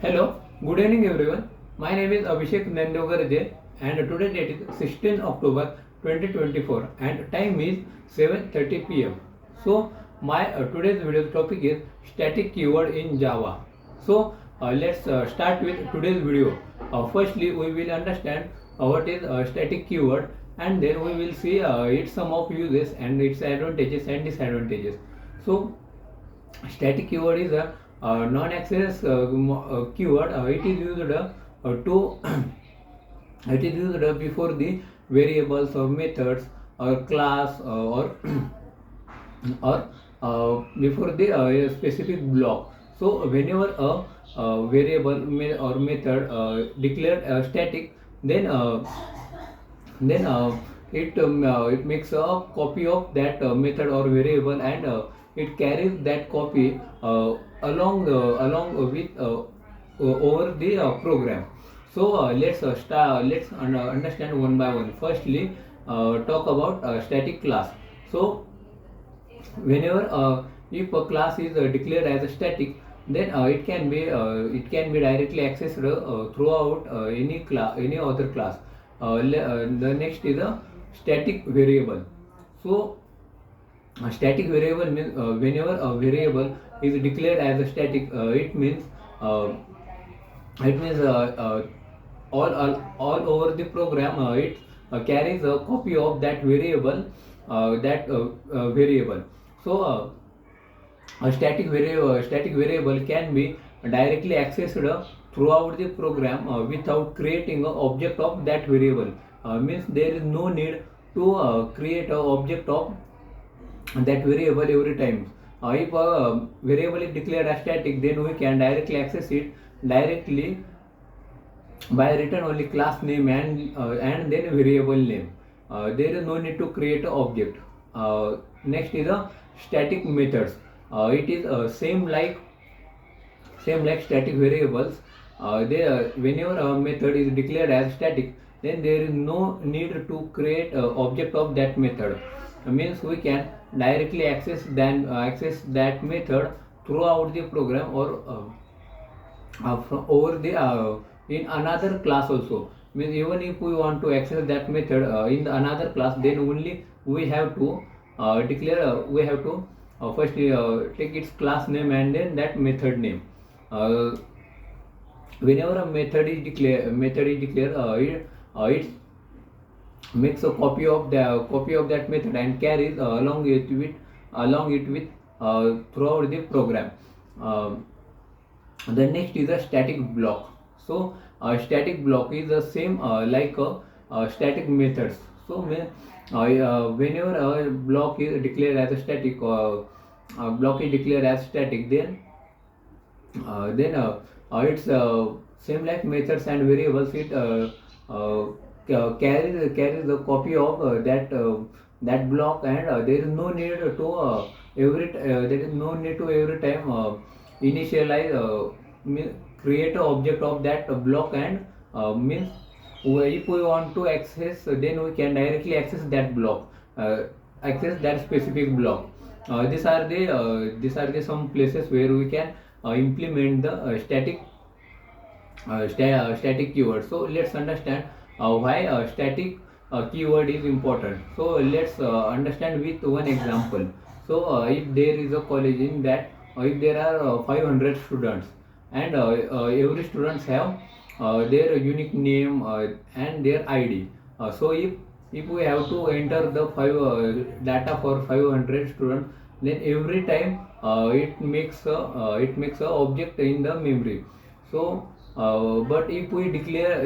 Hello, good evening everyone. My name is Abhishek Nandogarje and today date is 16 October 2024 and time is 7:30 pm. So my today's video topic is static keyword in Java. So let's start with today's video. Firstly, we will understand what is static keyword and then we will see its some of uses and its advantages and disadvantages. So static keyword is a non-access keyword. It is used to it is used before the variables or methods or class or or before the specific block. So whenever a variable or method declared static, then it makes a copy of that method or variable and it carries that copy along with over the program. So let's understand one by one. Firstly, talk about static class. So whenever if a class is declared as a static, then it can be directly accessed throughout any other class. The next is a static variable. So a static variable means whenever a variable is declared as a static, uh, it means all over the program it carries a copy of that variable. So a static variable can be directly accessed throughout the program without creating an object of that variable. Means there is no need to create an object of that variable every time. If a variable is declared as static, then we can directly access it directly by written only class name and then variable name. There is no need to create an object. Next is a static methods. It is same like static variables. Whenever a method is declared as static, then there is no need to create object of that method. Means we can directly access that method throughout the program or from over the in another class also. Means even if we want to access that method in the another class, then only we have to first take its class name and then that method name. uh, Whenever a method is declared, it makes a copy of that method and carries along it with throughout the program. Uh, the next is a static block. So a static block is the same like static methods. So whenever a block is declared as a static, then it's same like methods and variables. It carries the copy of that block and there is no need to every time initialize create a object of that block and means if we want to access, then we can directly access that block, access that specific block. These are the some places where we can implement the static keyword. So let's understand why static keyword is important. So let's understand with one example. So if there is a college in that, if there are 500 students and every students have their unique name and their ID. So if we have to enter the data for 500 students, then every time it makes a object in the memory. So but if we declare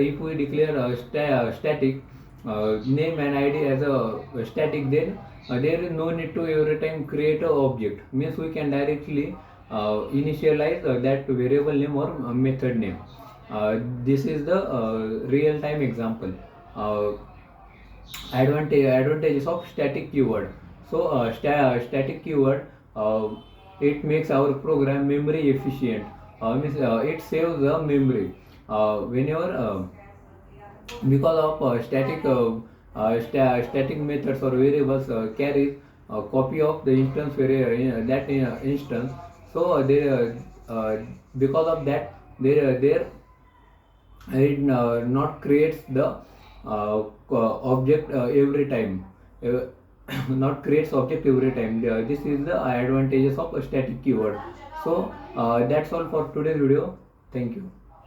static name and ID as a static, then there is no need to every time create a object. Means we can directly initialize that variable name or method name. This is the real time example. uh, Advantages of static keyword. So static keyword, it makes our program memory efficient. Means it saves the memory whenever because of static methods or variables carries a copy of the instance instance. So because of that, there it not creates the object every time. Uh, Not creates object every time. This is the advantages of a static keyword. So that's all for today's video. Thank you.